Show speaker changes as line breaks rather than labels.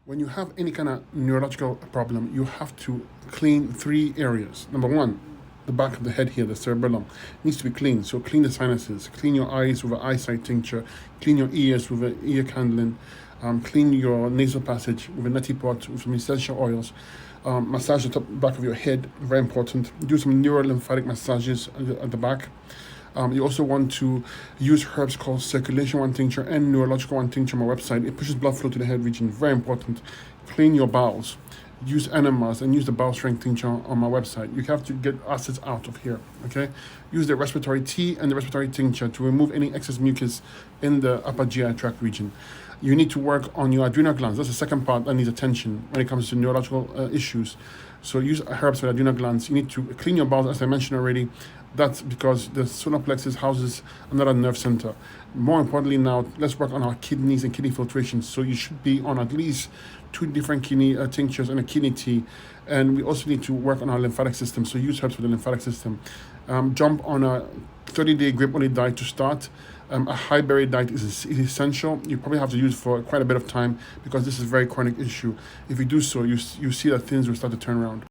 When you have any kind of neurological problem, you have to clean 3 areas. Number one, the back of the head here, the cerebellum, needs to be clean. So clean the sinuses, clean your eyes with an eyesight tincture, clean your ears with an ear candling, clean your nasal passage with a neti pot with some essential oils. Massage the back of your head, very important. Do some lymphatic massages at the back. You also want to use herbs called circulation one tincture and neurological one tincture on my website. It pushes blood flow to the head region, very important. Clean your bowels. Use enemas and use the bowel strength tincture on my website. You have to get acids out of here, okay? Use the respiratory tea and the respiratory tincture to remove any excess mucus in the upper GI tract region. You need to work on your adrenal glands. That's the second part that needs attention when it comes to neurological issues. So use herbs for the adrenal glands. You need to clean your bowels, as I mentioned already. That's because the solar plexus houses another nerve center. More importantly now, let's work on our kidneys and kidney filtration. So you should be on at least 2 different kidney tinctures and a kidney tea. And we also need to work on our lymphatic system. So use herbs for the lymphatic system. Jump on a 30-day grape-only diet to start. A high berry diet is essential. You probably have to use for quite a bit of time because this is a very chronic issue. If you do so, you see that things will start to turn around.